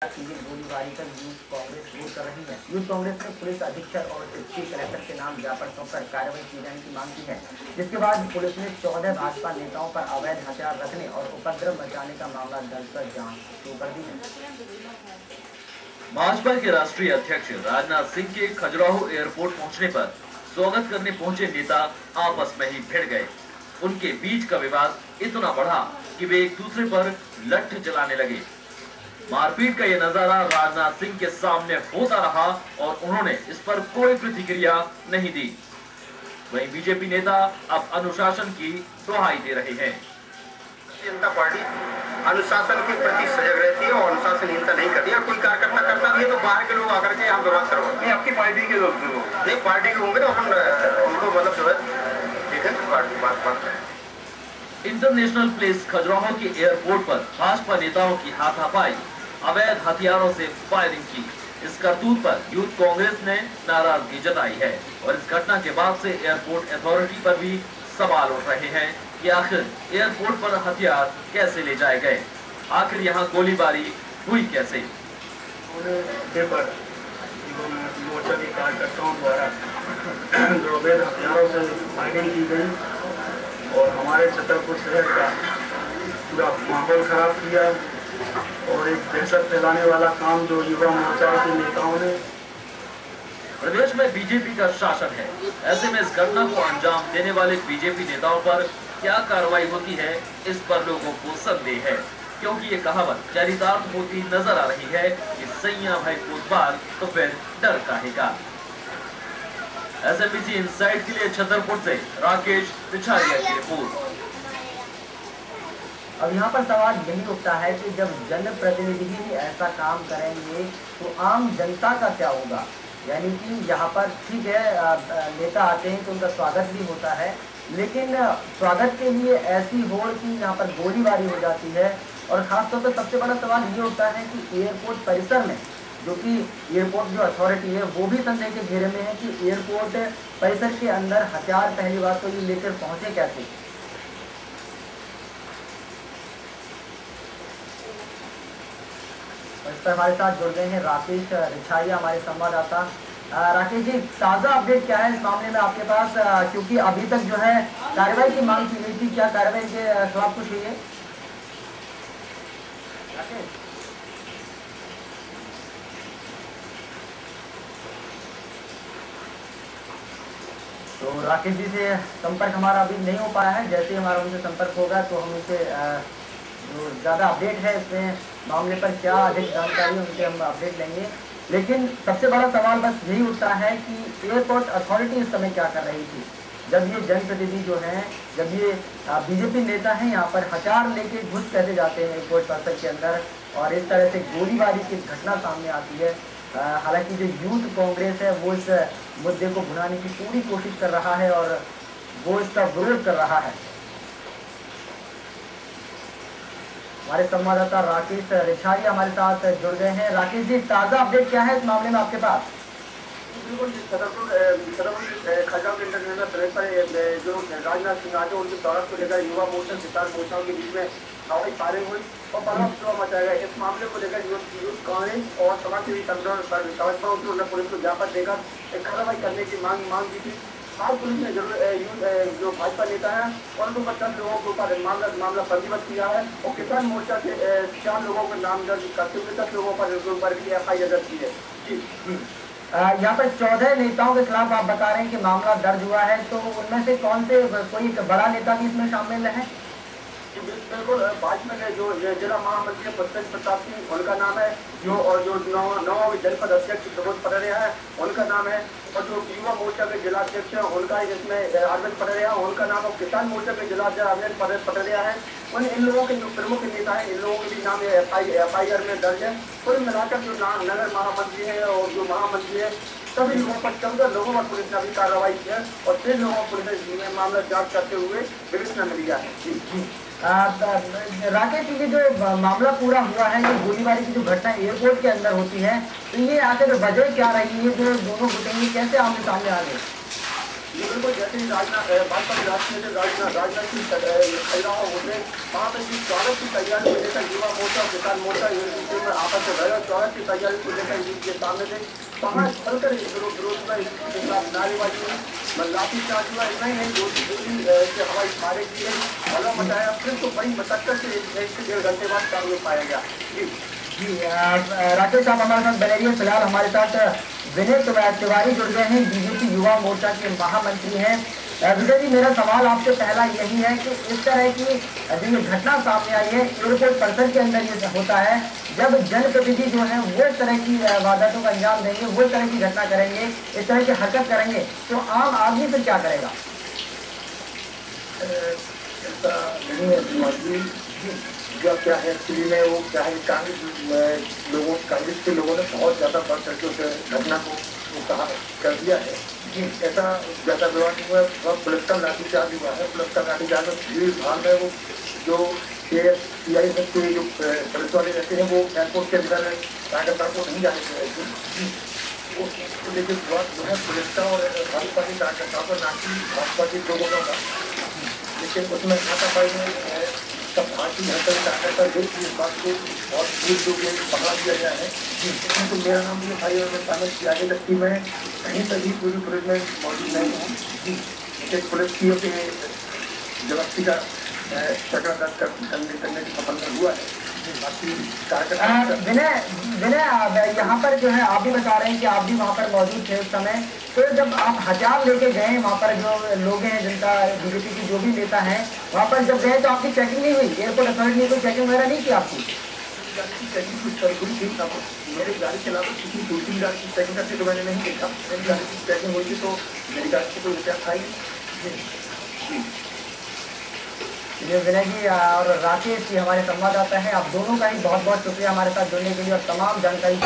गोलीबारी कर यूथ कांग्रेस विरोध कर रही है। यूथ कांग्रेस ने पुलिस अधीक्षक और डिप्टी कलेक्टर के नाम ज्ञापन सौंपकर कार्रवाई किए जाने की मांग की है, जिसके बाद पुलिस ने 14 भाजपा नेताओं पर अवैध हथियार रखने और उपद्रव मचाने का मामला दर्ज कर जांच शुरू कर दी है। भाजपा के राष्ट्रीय अध्यक्ष राजनाथ सिंह के खजुराहो एयरपोर्ट पहुंचने पर स्वागत करने पहुंचे नेता आपस में ही भिड़ गए। उनके बीच का विवाद इतना बढ़ा कि वे एक दूसरे पर लठ चलाने लगे। मारपीट का यह नजारा राजनाथ सिंह के सामने होता रहा और उन्होंने इस पर कोई प्रतिक्रिया नहीं दी। वहीं बीजेपी नेता अब अनुशासन की दुहाई दे रहे हैं। जनता पार्टी अनुशासन के प्रति सजग रहती है और अनुशासनहीनता नहीं करती है। कोई कार्यकर्ता करता नहीं है तो बाहर के लोग आकर के यहाँ विवाद करवाते हैं। आपकी पार्टी के लोग नहीं, पार्टी के होंगे तो उनको मतलब जो है देखें पार्टी बात करें। इंटरनेशनल प्लेस खजुराहो के एयरपोर्ट पर भाजपा नेताओं की हाथापाई, अवैध हथियारों से फायरिंग की। इस करतूत पर यूथ कांग्रेस ने नाराजगी जताई है और इस घटना के बाद से एयरपोर्ट अथॉरिटी पर भी सवाल उठ रहे हैं कि आखिर एयरपोर्ट पर हथियार कैसे ले जाए गए, आखिर यहाँ गोलीबारी हुई कैसे। मोर्चा के कार्यकर्ताओं द्वारा अवैध हथियारों से फायरिंग की गई और हमारे छतरपुर शहर का पूरा माहौल खराब किया और एक दहशत फैलाने वाला काम जो युवा मोर्चा के नेताओं ने। प्रदेश में बीजेपी का शासन है, ऐसे में इस घटना को अंजाम देने वाले बीजेपी नेताओं पर क्या कार्रवाई होती है, इस पर लोगों को संदेह है, क्योंकि ये कहावत चरितार्थ होती नजर आ रही है कि सैया भाई कोतवाल तो फिर डर काहेगा। SMBC इनसाइड के लिए छतरपुर से राकेश पिछारिया की रिपोर्ट। अब यहाँ पर सवाल यही उठता है कि जब जनप्रतिनिधि ही ऐसा काम करेंगे तो आम जनता का क्या होगा। यानी कि यहाँ पर ठीक है, नेता आते हैं तो उनका स्वागत भी होता है, लेकिन स्वागत के लिए ऐसी होड़ की यहाँ पर गोलीबारी हो जाती है। और खासतौर पर सबसे बड़ा सवाल ये उठता है कि एयरपोर्ट परिसर में, जो कि एयरपोर्ट जो अथॉरिटी है वो भी संदेह के घेरे में है कि एयरपोर्ट परिसर के अंदर हथियार पहली बात तो ये लेकर पहुंचे कैसे। इस पर हमारे साथ जुड़ गए हैं राकेश रिछाइया, हमारे संवाददाता। राकेश जी, ताज़ा अपडेट क्या है इस मामले में आपके पास, क्योंकि अभी तक जो है कार्रवाई की मांग की गई थी, क्या कार्रवाई के खिलाफ कुछ हुई है? तो राकेश जी से संपर्क हमारा अभी नहीं हो पाया है। जैसे ही हमारा उनसे संपर्क होगा तो हम उनसे जो ज़्यादा अपडेट है इसमें मामले पर क्या अधिक जानकारी है उनसे हम अपडेट लेंगे। लेकिन सबसे बड़ा सवाल बस यही उठता है कि एयरपोर्ट अथॉरिटी इस समय क्या कर रही थी, जब ये जनप्रतिनिधि जो हैं, जब ये बीजेपी नेता हैं यहाँ पर हथियार लेके घुस कैसे जाते हैं एयरपोर्ट परिसर के अंदर और इस तरह से गोलीबारी की घटना सामने आती है। हालांकि जो यूथ कांग्रेस है वो इस मुद्दे को भुनाने की पूरी कोशिश कर रहा है और वो इसका विरोध कर रहा है। हमारे संवाददाता राकेश रिछाइया हमारे साथ जुड़ गए हैं। राकेश जी, ताज़ा अपडेट क्या है इस मामले में आपके पास? बिल्कुल, खजुराहो इंटरनेशनल प्लेस पर जो राजनाथ सिंह आज उनके दौरा को लेकर युवा मोर्चा किसान मोर्चाओं के बीच में हवाई फायरिंग हुई और बड़ा शोर मचाया गया। इस मामले को लेकर यूथ कांग्रेस और समाजसेवी संगठनों ने पुलिस को ज्ञापन देकर एक कार्रवाई करने की मांग की थी। आज पुलिस ने जो भाजपा नेता है उनको 50 लोगों के ऊपर मामला पंजीबद्ध किया है और किसान मोर्चा के 4 लोगों के नाम दर्ज करते हुए 10 लोगों पर FIR दर्ज की है। यहाँ पर 14 नेताओं के खिलाफ आप बता रहे हैं कि मामला दर्ज हुआ है, तो उनमें से कौन से कोई बड़ा नेता भी इसमें शामिल है? बिल्कुल, भाजपा के जो जिला महामंत्री पंकज प्रताप सिंह उनका नाम है, जो नौ जनपद अध्यक्ष प्रमोद पटरिया है उनका नाम है, और जो युवा मोर्चा के जिला अध्यक्ष है उनका इसमें अरविंद पटरिया उनका नाम है, किसान मोर्चा के जिला अध्यक्ष अरविंद पटरिया है। इन लोगों के जो प्रमुख नेता है इन लोगों के भी नाम FIR में दर्ज है। कुल मिलाकर जो नगर महामंत्री है और जो महामंत्री है सभी लोगों पर 14 लोगों पर पुलिस ने अभी कार्रवाई की है और 3 लोगों पर पुलिस ने मामला जांच करते हुए विवेचना में लिया है। राकेश, ये जो मामला पूरा हुआ है, ये गोलीबारी की जो घटना एयरपोर्ट के अंदर होती है, तो ये आखिर वजह क्या रही है जो दोनों गुटेंगे कैसे आमने सामने आ गए? ये बिल्कुल जैसे ही भाजपा के राष्ट्रीय अध्यक्ष राजनाथ सिंह खजुराहो होते वहाँ पर जिस स्वागत की तैयारी को लेकर युवा मोर्चा और किसान मोर्चा में आपस में रहे स्वागत की तैयारी को लेकर के सामने थे वहाँ चलकर विरोध में नारेबाजी हुई लाठीचार्ज हुआ। इतना ही नहीं दिल्ली से हवाई मारे की गई हल्ला मचाया फिर तो बड़ी मशक्कत से 1 से 1.5 घंटे बाद काबू पाया गया। जी राकेश साहब हमारे साथ बने रहिए। फिलहाल हमारे साथ विनय तिवारी जुड़ गए हैं, बीजेपी युवा मोर्चा के महामंत्री हैं। विजय जी, मेरा सवाल आपसे पहला यही है कि इस तरह की जो ये घटना सामने आई है एयरपोर्ट परिसर के अंदर ये होता है, जब जनप्रतिनिधि जो है वो इस तरह की वारदातों का अंजाम देंगे, वो इस तरह की घटना करेंगे, इस तरह की हरकत करेंगे, तो आम आदमी फिर क्या करेगा? क्या है एक्चुअली में वो क्या है कांग्रेस के लोगों ने बहुत ज़्यादा बढ़ चढ़ के घटना को कहा कर दिया है। ऐसा ज़्यादा विवाद हुआ है, पुलिस का लाठीचार्ज हुआ है। पुलिस का लाठीचार्ज में भीड़ भाड़ में वो जो CIF के जो पुलिस वाले रहते हैं वो एयरपोर्ट के अंदर कार्यकर्ता को नहीं जाने दे रहे थे। लेकिन विवाद जो है पुलिस का और भाजपा के कार्यकर्ताओं का, ना कि भाजपा के लोगों का। लेकिन उसमें हाथापाई में सब भारतीय जनता कार्यकर्ता देख इस बात को बहुत दूर दूर बढ़ा दिया गया है। तो मेरा नाम भी भाई और शामिल किया गया, जबकि मैं कहीं पर भी पूरी पुलिस में मौजूद नहीं हूँ। एक पुलिस की जवाबी का चक्कर करने की सफलता हुआ है। विनय यहाँ पर जो है आप भी बता रहे हैं कि आप भी वहाँ पर मौजूद थे उस समय, तो जब आप हथियार लेके गए वहाँ पर जो लोग हैं जिनका बीजेपी की जो भी नेता हैं वहाँ पर जब गए तो आपकी चेकिंग नहीं हुई? एयरपोर्ट अथॉरिटी ने कोई चेकिंग वगैरह नहीं की आपकी? मेरी गाड़ी के अलावा किसी दूसरी गाड़ी की चेकिंग करती तो मैंने नहीं देखा। मेरी गाड़ी की चेकिंग हुई थी तो मेरी गाड़ी से कोई विचार था ही। ये विनय जी और राकेश जी हमारे संवाददाता हैं, आप दोनों का ही बहुत बहुत शुक्रिया हमारे साथ जुड़ने के लिए और तमाम जानकारी